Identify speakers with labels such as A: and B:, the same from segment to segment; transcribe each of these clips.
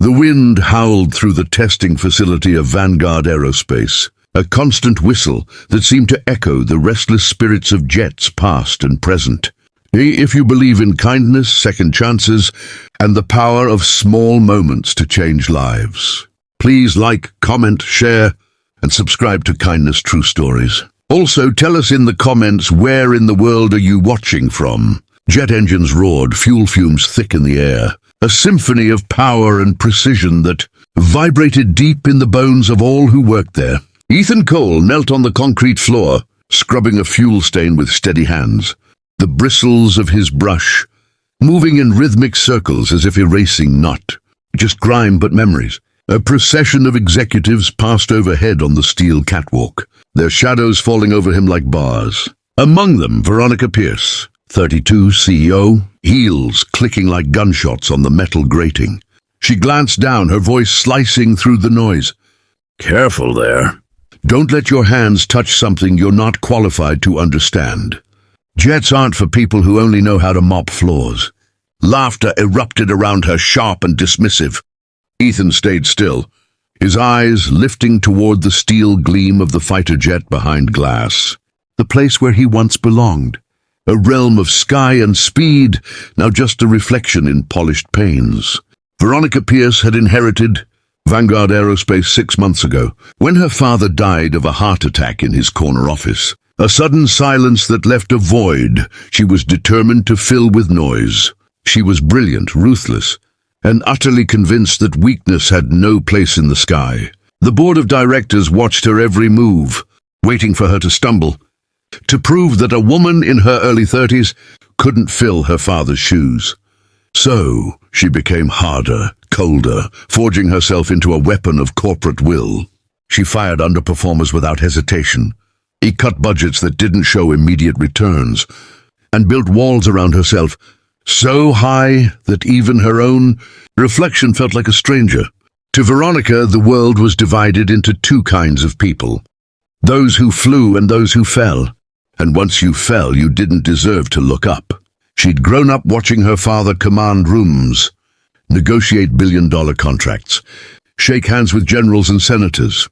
A: The wind howled through the testing facility of Vanguard Aerospace, a constant whistle that seemed to echo the restless spirits of jets past and present. If you believe in kindness, second chances, and the power of small moments to change lives, please like, comment, share, and subscribe to Kindness True Stories. Also, tell us in the comments, where in the world are you watching from? Jet engines roared, fuel fumes thick in the air, a symphony of power and precision that vibrated deep in the bones of all who worked there. Ethan Cole knelt on the concrete floor, scrubbing a fuel stain with steady hands, the bristles of his brush moving in rhythmic circles as if erasing not just grime but memories. A procession of executives passed overhead on the steel catwalk, their shadows falling over him like bars. Among them, Veronica Pierce, 32, CEO, heels clicking like gunshots on the metal grating. She glanced down, her voice slicing through the noise. "Careful there. Don't let your hands touch something you're not qualified to understand. Jets aren't for people who only know how to mop floors." Laughter erupted around her, sharp and dismissive. Ethan stayed still, his eyes lifting toward the steel gleam of the fighter jet behind glass. The place where he once belonged. A realm of sky and speed, now just a reflection in polished panes. Veronica Pierce had inherited Vanguard Aerospace 6 months ago, when her father died of a heart attack in his corner office. A sudden silence that left a void she was determined to fill with noise. She was brilliant, ruthless, and utterly convinced that weakness had no place in the sky. The board of directors watched her every move, waiting for her to stumble, to prove that a woman in her early 30s couldn't fill her father's shoes. So she became harder, colder, forging herself into a weapon of corporate will. She fired underperformers without hesitation. He cut budgets that didn't show immediate returns, and built walls around herself so high that even her own reflection felt like a stranger. To Veronica, the world was divided into two kinds of people: those who flew and those who fell. And once you fell, you didn't deserve to look up. She'd grown up watching her father command rooms, negotiate billion-dollar contracts, shake hands with generals and senators.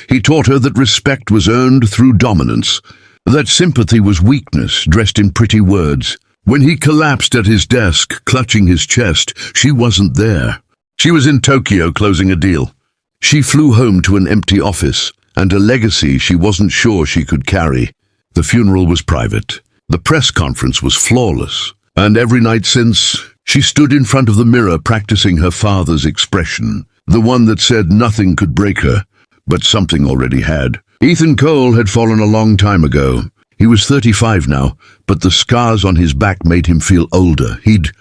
A: He taught her that respect was earned through dominance, that sympathy was weakness dressed in pretty words. When he collapsed at his desk, clutching his chest, she wasn't there. She was in Tokyo closing a deal. She flew home to an empty office and a legacy she wasn't sure she could carry. The funeral was private. The press conference was flawless. And every night since, she stood in front of the mirror practicing her father's expression, the one that said nothing could break her, but something already had. Ethan Cole had fallen a long time ago. He was 35 now, but the scars on his back made him feel older. He'd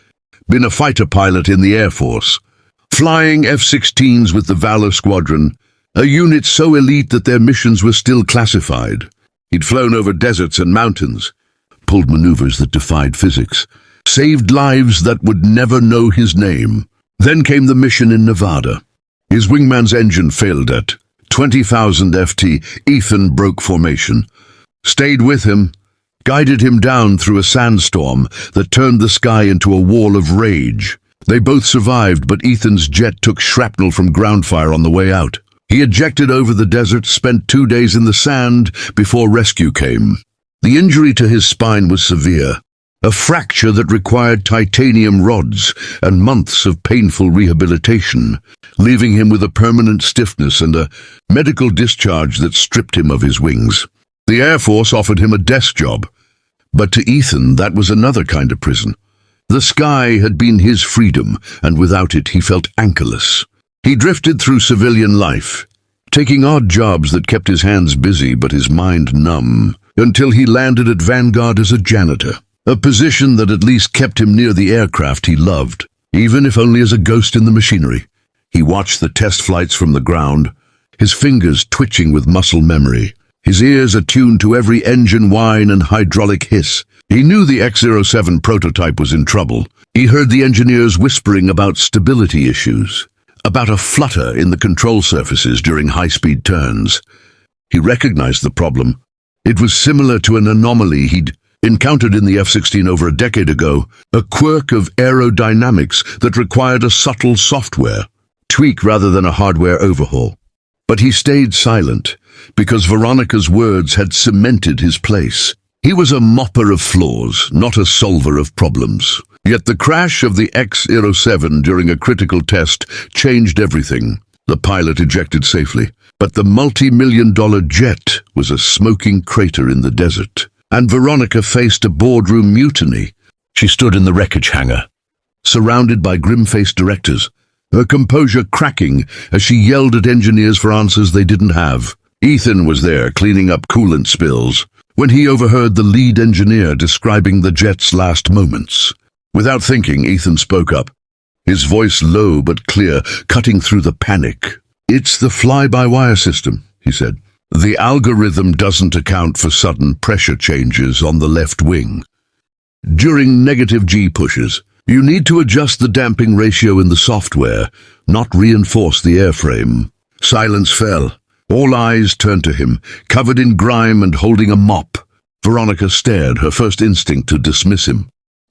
A: been a fighter pilot in the Air Force, flying F-16s with the Valor Squadron, a unit so elite that their missions were still classified. He'd flown over deserts and mountains, pulled maneuvers that defied physics, saved lives that would never know his name. Then came the mission in Nevada. His wingman's engine failed at 20,000 FT. Ethan broke formation, stayed with him, guided him down through a sandstorm that turned the sky into a wall of rage. They both survived, but Ethan's jet took shrapnel from ground fire on the way out. He ejected over the desert, spent 2 days in the sand before rescue came. The injury to his spine was severe, a fracture that required titanium rods and months of painful rehabilitation, leaving him with a permanent stiffness and a medical discharge that stripped him of his wings. The Air Force offered him a desk job, but to Ethan that was another kind of prison. The sky had been his freedom, and without it he felt anchorless. He drifted through civilian life, taking odd jobs that kept his hands busy but his mind numb, until he landed at Vanguard as a janitor, a position that at least kept him near the aircraft he loved, even if only as a ghost in the machinery. He watched the test flights from the ground, his fingers twitching with muscle memory, his ears attuned to every engine whine and hydraulic hiss. He knew the X-07 prototype was in trouble. He heard the engineers whispering about stability issues, about a flutter in the control surfaces during high-speed turns. He recognized the problem. It was similar to an anomaly he'd encountered in the F-16 over a decade ago, a quirk of aerodynamics that required a subtle software tweak rather than a hardware overhaul. But he stayed silent, because Veronica's words had cemented his place. He was a mopper of flaws, not a solver of problems. Yet the crash of the X-07 during a critical test changed everything. The pilot ejected safely, but the multi-million-dollar jet was a smoking crater in the desert. And Veronica faced a boardroom mutiny. She stood in the wreckage hangar, surrounded by grim-faced directors, her composure cracking as she yelled at engineers for answers they didn't have. Ethan was there, cleaning up coolant spills, when he overheard the lead engineer describing the jet's last moments. Without thinking, Ethan spoke up, his voice low but clear, cutting through the panic. "It's the fly-by-wire system," he said. "The algorithm doesn't account for sudden pressure changes on the left wing. During negative G pushes, you need to adjust the damping ratio in the software, not reinforce the airframe." Silence fell. All eyes turned to him, covered in grime and holding a mop. Veronica stared, her first instinct to dismiss him.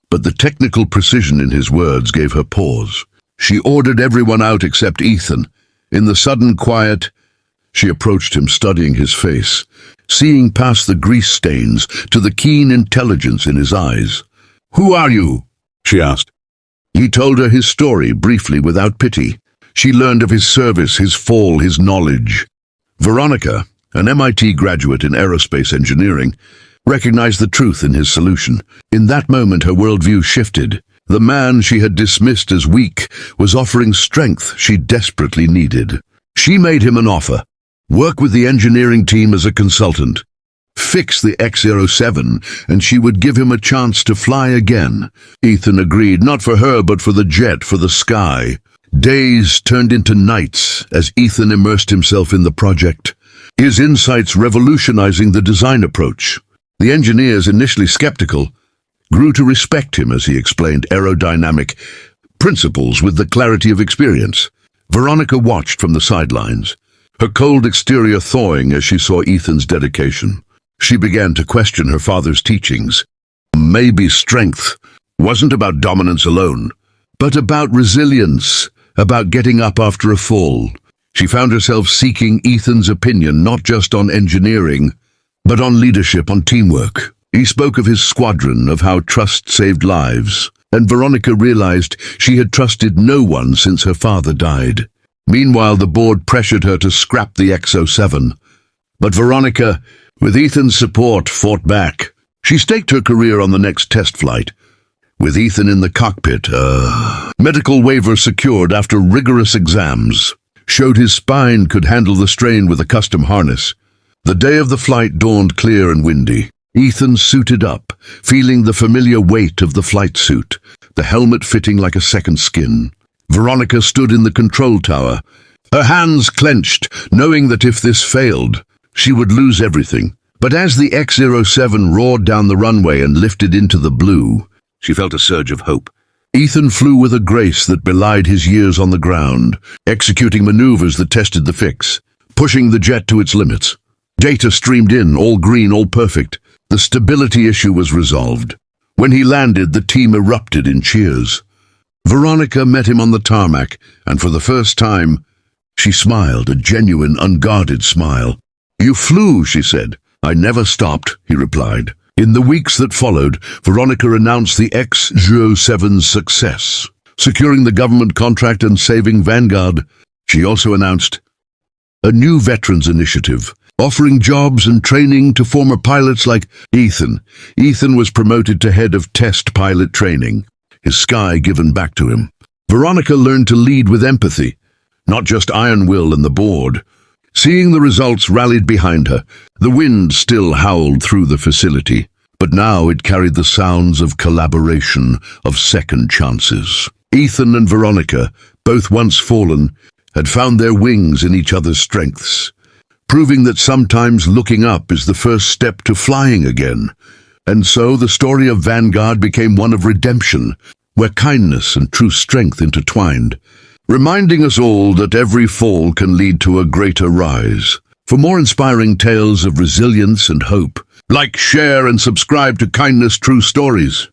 A: But the technical precision in his words gave her pause. She ordered everyone out except Ethan. In the sudden quiet, she approached him, studying his face, seeing past the grease stains to the keen intelligence in his eyes. "Who are you?" she asked. He told her his story, briefly, without pity. She learned of his service, his fall, his knowledge. Veronica, an MIT graduate in aerospace engineering, recognized the truth in his solution. In that moment, her worldview shifted. The man she had dismissed as weak was offering strength she desperately needed. She made him an offer. Work with the engineering team as a consultant. Fix the X-07, and she would give him a chance to fly again. Ethan agreed, not for her, but for the jet, for the sky. Days turned into nights as Ethan immersed himself in the project, his insights revolutionizing the design approach. The engineers, initially skeptical, grew to respect him as he explained aerodynamic principles with the clarity of experience. Veronica watched from the sidelines, her cold exterior thawing as she saw Ethan's dedication. She began to question her father's teachings. Maybe strength wasn't about dominance alone, but about resilience, about getting up after a fall. She found herself seeking Ethan's opinion not just on engineering, but on leadership, on teamwork. He spoke of his squadron, of how trust saved lives, and Veronica realized she had trusted no one since her father died. Meanwhile, the board pressured her to scrap the X-07. But Veronica, with Ethan's support, fought back. She staked her career on the next test flight. With Ethan in the cockpit, medical waiver secured after rigorous exams, showed his spine could handle the strain with a custom harness. The day of the flight dawned clear and windy. Ethan suited up, feeling the familiar weight of the flight suit, the helmet fitting like a second skin. Veronica stood in the control tower, her hands clenched, knowing that if this failed, she would lose everything. But as the X-07 roared down the runway and lifted into the blue, she felt a surge of hope. Ethan flew with a grace that belied his years on the ground, executing maneuvers that tested the fix, pushing the jet to its limits. Data streamed in, all green, all perfect. The stability issue was resolved. When he landed, the team erupted in cheers. Veronica met him on the tarmac, and for the first time, she smiled, a genuine, unguarded smile. "You flew," she said. "I never stopped," he replied. In the weeks that followed, Veronica announced the X-07's success, securing the government contract and saving Vanguard. She also announced a new veterans initiative, offering jobs and training to former pilots like Ethan. Ethan was promoted to head of test pilot training, his sky given back to him. Veronica learned to lead with empathy, not just iron will and the board. Seeing the results rallied behind her, the wind still howled through the facility, but now it carried the sounds of collaboration, of second chances. Ethan and Veronica, both once fallen, had found their wings in each other's strengths, proving that sometimes looking up is the first step to flying again. And so the story of Vanguard became one of redemption, where kindness and true strength intertwined, reminding us all that every fall can lead to a greater rise. For more inspiring tales of resilience and hope, like, share, and subscribe to Kindness True Stories.